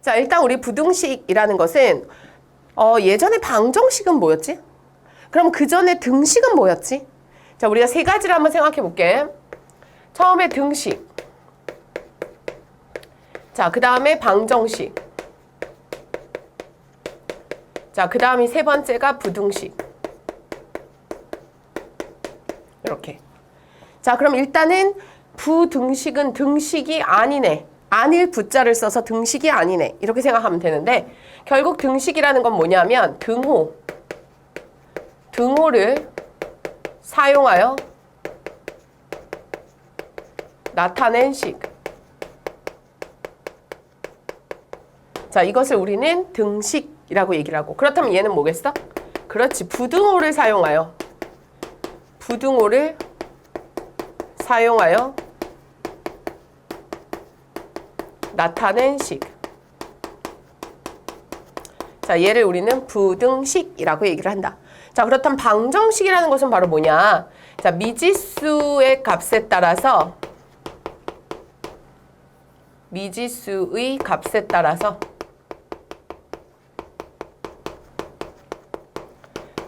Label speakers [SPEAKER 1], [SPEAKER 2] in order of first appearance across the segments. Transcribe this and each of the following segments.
[SPEAKER 1] 자, 일단 우리 부등식이라는 것은 예전에 방정식은 뭐였지? 그럼 그 전에 등식은 뭐였지? 자, 우리가 세 가지를 한번 생각해 볼게. 처음에 등식. 자, 그 다음에 방정식. 자, 그 다음이 세 번째가 부등식. 이렇게. 자, 그럼 일단은 부등식은 등식이 아니네. 아닐 부자를 써서 등식이 아니네. 이렇게 생각하면 되는데 결국 등식이라는 건 뭐냐면 등호를 사용하여 나타낸 식. 자, 이것을 우리는 등식이라고 얘기를 하고. 그렇다면 얘는 뭐겠어? 그렇지. 부등호를 사용하여 나타낸 식. 자, 얘를 우리는 부등식이라고 얘기를 한다. 자, 그렇다면 방정식이라는 것은 바로 뭐냐? 자, 미지수의 값에 따라서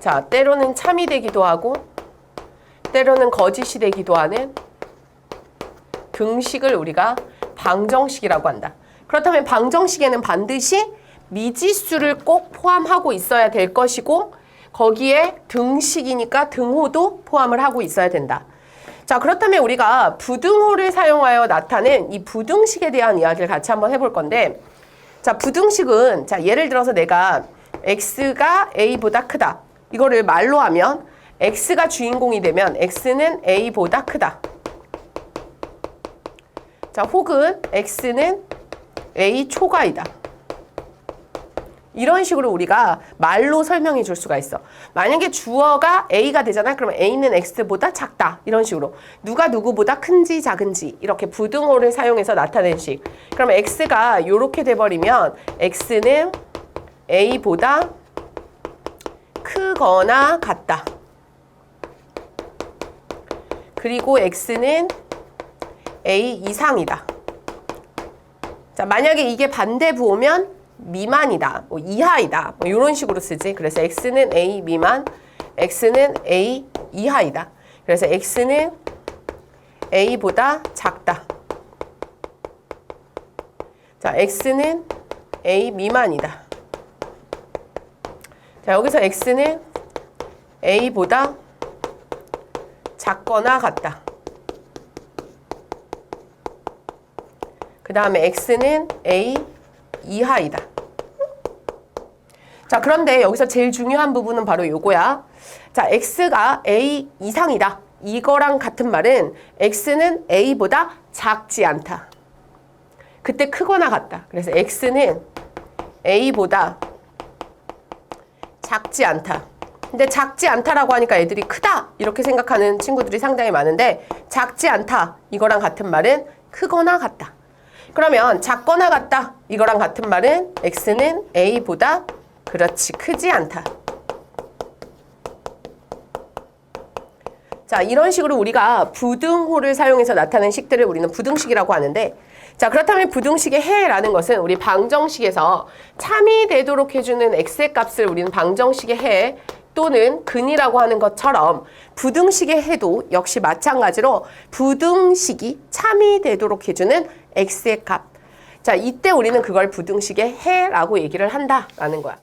[SPEAKER 1] 자, 때로는 참이 되기도 하고 때로는 거짓이 되기도 하는 등식을 우리가 방정식이라고 한다. 그렇다면 방정식에는 반드시 미지수를 꼭 포함하고 있어야 될 것이고 거기에 등식이니까 등호도 포함을 하고 있어야 된다. 자, 그렇다면 우리가 부등호를 사용하여 나타낸 이 부등식에 대한 이야기를 같이 한번 해볼 건데, 자, 부등식은, 자, 예를 들어서 내가 x가 a보다 크다. 이거를 말로 하면 x가 주인공이 되면 x는 a보다 크다. 자, 혹은 x는 a 초과이다. 이런 식으로 우리가 말로 설명해 줄 수가 있어. 만약에 주어가 a가 되잖아. 그러면 a는 x보다 작다. 이런 식으로. 누가 누구보다 큰지 작은지 이렇게 부등호를 사용해서 나타낸 식. 그럼 x가 이렇게 돼버리면 x는 a보다 크거나 같다. 그리고 x는 a 이상이다. 자, 만약에 이게 반대 부호면 미만이다, 뭐 이하이다, 뭐 이런 식으로 쓰지. 그래서 x는 a 미만, x는 a 이하이다. 그래서 x는 a보다 작다. 자, x는 a 미만이다. 자, 여기서 x는 a보다 작거나 같다. 그 다음에 x는 a 이하이다. 자, 그런데 여기서 제일 중요한 부분은 바로 요거야. 자, x가 a 이상이다. 이거랑 같은 말은 x는 a보다 작지 않다. 그때 크거나 같다. 그래서 x는 a보다 작지 않다. 근데 작지 않다라고 하니까 애들이 크다 이렇게 생각하는 친구들이 상당히 많은데 작지 않다 이거랑 같은 말은 크거나 같다. 그러면 작거나 같다 이거랑 같은 말은 x는 a보다 그렇지 크지 않다. 자, 이런 식으로 우리가 부등호를 사용해서 나타낸 식들을 우리는 부등식이라고 하는데, 자, 그렇다면 부등식의 해라는 것은 우리 방정식에서 참이 되도록 해주는 x의 값을 우리는 방정식의 해 또는 근이라고 하는 것처럼 부등식의 해도 역시 마찬가지로 부등식이 참이 되도록 해주는 x의 값. 자, 이때 우리는 그걸 부등식의 해라고 얘기를 한다라는 거야.